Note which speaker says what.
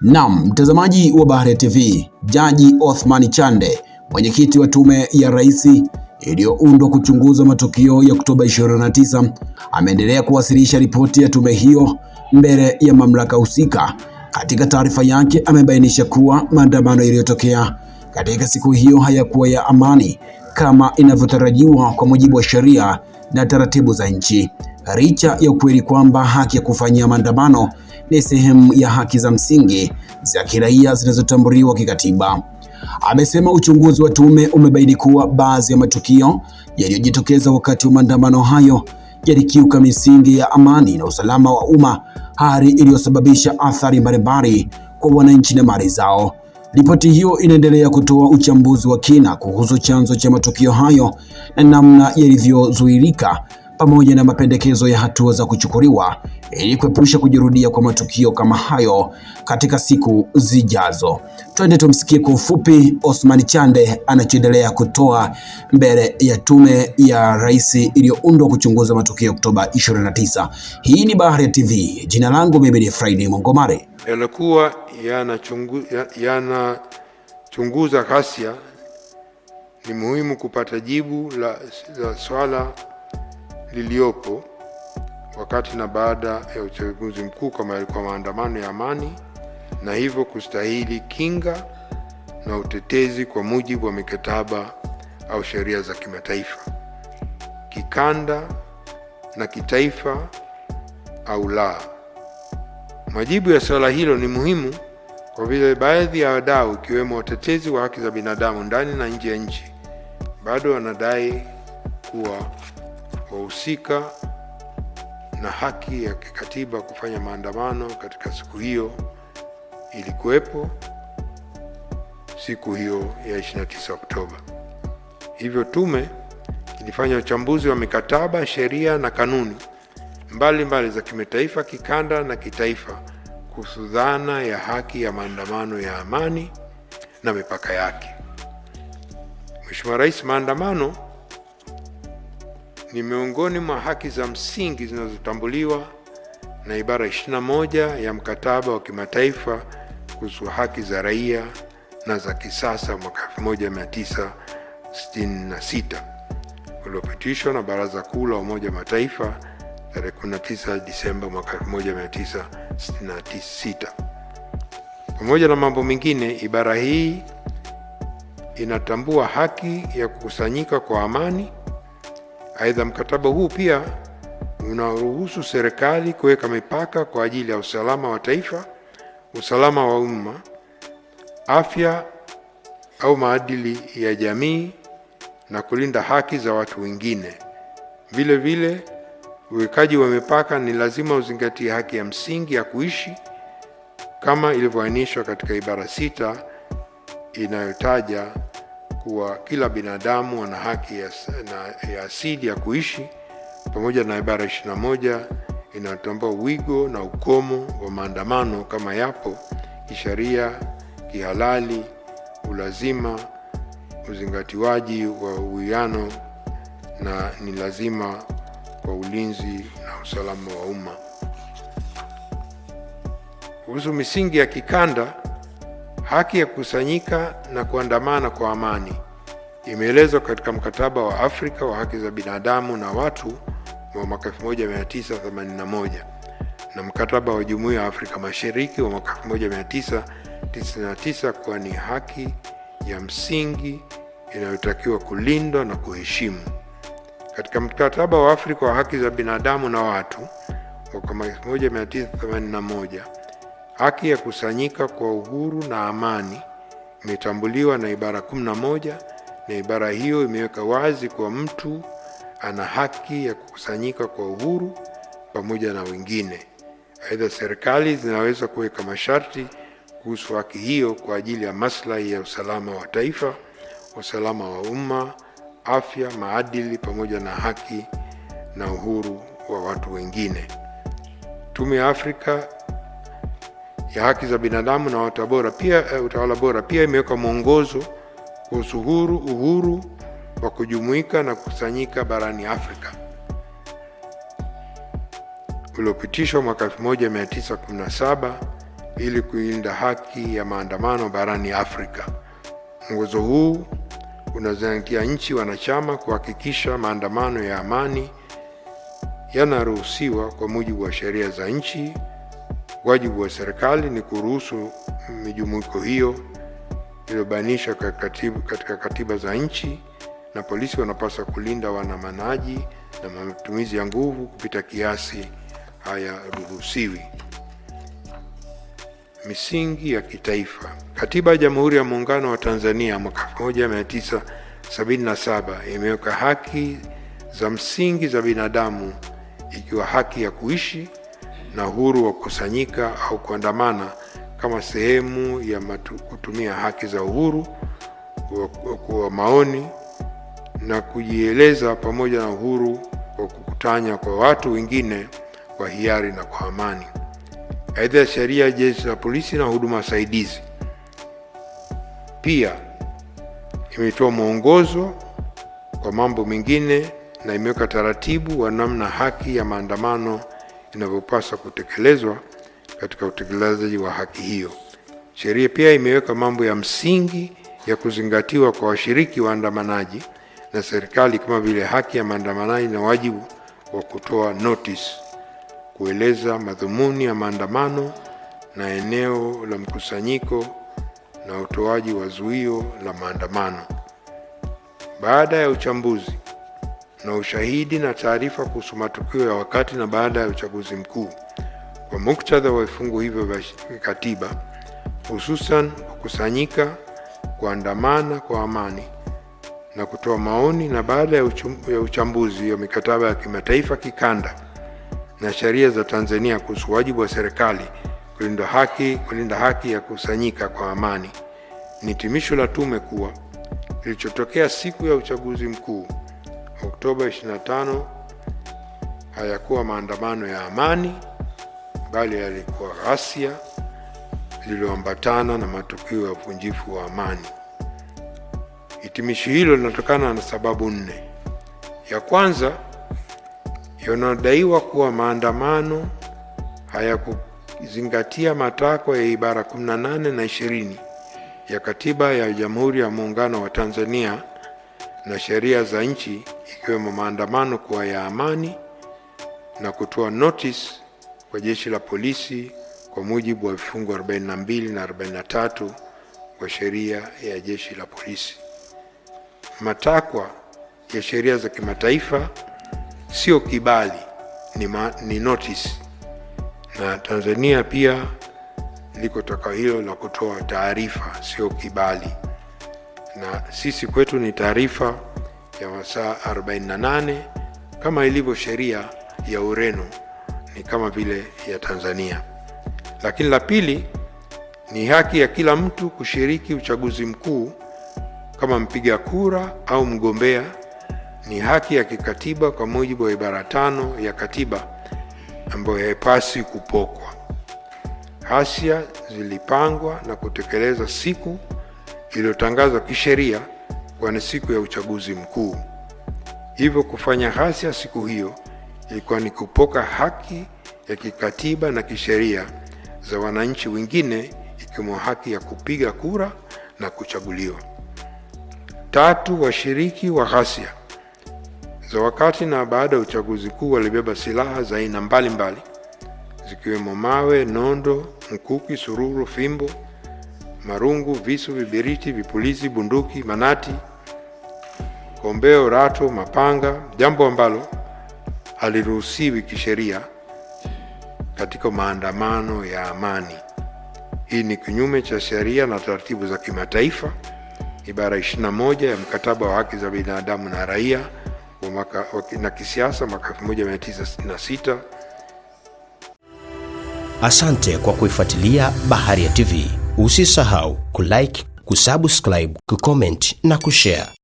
Speaker 1: Naam, mtazamaji wa Bahari TV, Jaji Othman Chande, mwenyekiti wa tume ya rais iliyoundwa kuchunguza matukio ya Oktoba 29, ameendelea kuwasilisha ripoti ya tume hiyo mbele ya mamlaka husika. Katika taarifa yake amebainisha kuwa maandamano yaliyotokea katika siku hiyo hayakuwa ya amani kama inavyotarajiwa kwa mujibu wa sheria na taratibu za nchi, licha ya ukweli kwamba haki ya kufanyia maandamano ni sehemu ya haki za msingi za kiraia zinazotambuliwa kikatiba. Amesema uchunguzi wa tume umebaini kuwa baadhi ya matukio yaliyojitokeza wakati wa maandamano hayo yalikiuka misingi ya amani na usalama wa umma, hali iliyosababisha athari mbalimbali kwa wananchi na mali zao. Ripoti hiyo inaendelea kutoa uchambuzi wa kina kuhusu chanzo cha matukio hayo na namna yalivyozuilika, pamoja na mapendekezo ya hatua za kuchukuliwa ili kuepusha kujirudia kwa matukio kama hayo katika siku zijazo. Twende tumsikie kwa ufupi Othman Chande anachoendelea kutoa mbele ya tume ya rais iliyoundwa kuchunguza matukio ya Oktoba 29. Hii ni Bahari TV. Jina langu mimi ni Friday Mongomare.
Speaker 2: Yalikuwa yanachunguza ghasia, ni muhimu kupata jibu la swala liliopo wakati na baada ya uchaguzi mkuu kama yalikuwa maandamano ya amani, na hivyo kustahili kinga na utetezi kwa mujibu wa mikataba au sheria za kimataifa, kikanda na kitaifa au la. Majibu ya swala hilo ni muhimu kwa vile baadhi ya wadau ikiwemo watetezi wa haki za binadamu ndani na nje ya nchi bado wanadai kuwa wahusika na haki ya kikatiba kufanya maandamano katika siku hiyo ilikuwepo siku hiyo ya 29 Oktoba. Hivyo tume ilifanya uchambuzi wa mikataba, sheria na kanuni mbalimbali za kimataifa, kikanda na kitaifa kuhusu dhana ya haki ya maandamano ya amani na mipaka yake. Mheshimiwa Rais, maandamano ni miongoni mwa haki za msingi zinazotambuliwa na ibara 21 ya mkataba wa kimataifa kuhusu haki za raia na za kisasa mwaka 1966 uliopitishwa na Baraza Kuu la Umoja wa Mataifa tarehe 19 Disemba mwaka 1966. Pamoja na mambo mengine, ibara hii inatambua haki ya kukusanyika kwa amani. Aidha, mkataba huu pia unaruhusu serikali kuweka mipaka kwa ajili ya usalama wa taifa, usalama wa umma, afya au maadili ya jamii na kulinda haki za watu wengine. Vile vile, uwekaji wa mipaka ni lazima uzingatie haki ya msingi ya kuishi kama ilivyoainishwa katika ibara 6 inayotaja kuwa kila binadamu ana haki ya asili ya kuishi, pamoja na ibara 21 inayotambua wigo na ukomo wa maandamano kama yapo kisheria, kihalali, ulazima, uzingatiwaji wa uwiano na ni lazima kwa ulinzi na usalama wa umma. Kuhusu misingi ya kikanda, haki ya kukusanyika na kuandamana kwa amani imeelezwa katika mkataba wa Afrika wa haki za binadamu na watu wa mwaka 1981 na mkataba wa Jumuiya ya Afrika Mashariki wa mwaka 1999 kuwa ni haki ya msingi inayotakiwa kulindwa na kuheshimu. Katika mkataba wa Afrika wa haki za binadamu na watu mwaka 1981, haki ya kusanyika kwa uhuru na amani imetambuliwa na ibara 11, na ibara hiyo imeweka wazi kwa mtu ana haki ya kukusanyika kwa uhuru pamoja na wengine. Aidha, serikali zinaweza kuweka masharti kuhusu haki hiyo kwa ajili ya maslahi ya usalama wa taifa, usalama wa umma, afya, maadili pamoja na haki na uhuru wa watu wengine. Tume ya Afrika ya haki za binadamu na utawala bora pia imeweka mwongozo kuhusu uhuru wa kujumuika na kukusanyika barani Afrika uliopitishwa mwaka 1917 ili kulinda haki ya maandamano barani Afrika. Mwongozo huu unazingatia nchi wanachama kuhakikisha maandamano ya amani yanaruhusiwa kwa mujibu wa sheria za nchi. Wajibu wa serikali ni kuruhusu mijumuiko hiyo iliyobainishwa katika katiba za nchi, na polisi wanapaswa kulinda waandamanaji na matumizi ya nguvu kupita kiasi hayaruhusiwi. Misingi ya kitaifa. Katiba ya Jamhuri ya Muungano wa Tanzania mwaka 1977 imeweka haki za msingi za binadamu, ikiwa haki ya kuishi na uhuru wa kukusanyika au kuandamana kama sehemu ya kutumia haki za uhuru wa maoni na kujieleza, pamoja na uhuru wa kukutana kwa watu wengine kwa hiari na kwa amani. Aidha, sheria ya Jeshi la Polisi na huduma saidizi pia imetoa mwongozo kwa mambo mengine na imeweka taratibu wa namna haki ya maandamano inavyopaswa kutekelezwa katika utekelezaji wa haki hiyo. Sheria pia imeweka mambo ya msingi ya kuzingatiwa kwa washiriki waandamanaji na serikali, kama vile haki ya maandamanaji na wajibu wa kutoa notice, kueleza madhumuni ya maandamano na eneo la mkusanyiko, na utoaji wa zuio la maandamano. Baada ya uchambuzi na ushahidi na taarifa kuhusu matukio ya wakati na baada ya uchaguzi mkuu, kwa muktadha wa vifungu hivyo vya katiba, hususan kukusanyika, kuandamana kwa amani na kutoa maoni, na baada ya uchambuzi wa mikataba ya kimataifa, kikanda na sheria za Tanzania kuhusu wajibu wa serikali kulinda haki ya kukusanyika kwa amani, ni hitimisho la tume kuwa kilichotokea siku ya uchaguzi mkuu Oktoba 25 hayakuwa maandamano ya amani, bali yalikuwa ghasia lililoambatana na matukio ya uvunjifu wa amani. Hitimisho hilo linatokana na sababu 4. Ya kwanza, yanadaiwa kuwa maandamano hayakuzingatia matakwa ya ibara 18 na 20 ya Katiba ya Jamhuri ya Muungano wa Tanzania na sheria za nchi, ikiwemo maandamano kuwa ya amani na kutoa notice kwa Jeshi la Polisi kwa mujibu wa vifungu 42 na 43 wa sheria ya Jeshi la Polisi. Matakwa ya sheria za kimataifa sio kibali, ni notice, na Tanzania pia liko takwa hilo la kutoa taarifa, sio kibali, na sisi kwetu ni taarifa ya masaa 48 kama ilivyo sheria ya Ureno, ni kama vile ya Tanzania. Lakini la pili ni haki ya kila mtu kushiriki uchaguzi mkuu kama mpiga kura au mgombea. Ni haki ya kikatiba kwa mujibu wa ibara 5 ya katiba ambayo haipaswi kupokwa. Ghasia zilipangwa na kutekeleza siku iliyotangazwa kisheria kwa ni siku ya uchaguzi mkuu. Hivyo kufanya ghasia siku hiyo ilikuwa ni kupoka haki ya kikatiba na kisheria za wananchi wengine, ikiwemo haki ya kupiga kura na kuchaguliwa. 3, washiriki wa ghasia za wakati na baada ya uchaguzi mkuu walibeba silaha za aina mbalimbali, zikiwemo mawe, nondo, mkuki, sururu, fimbo, marungu, visu, vibiriti, vipulizi, bunduki, manati, kombeo, rato, mapanga, jambo ambalo haliruhusiwi kisheria katika maandamano ya amani. Hii ni kinyume cha sheria na taratibu za kimataifa, ibara 21 ya mkataba wa haki za binadamu na raia na kisiasa mwaka 1966.
Speaker 3: Asante kwa kuifuatilia Baharia TV. Usisahau kulike, kusubscribe, kucomment na kushare.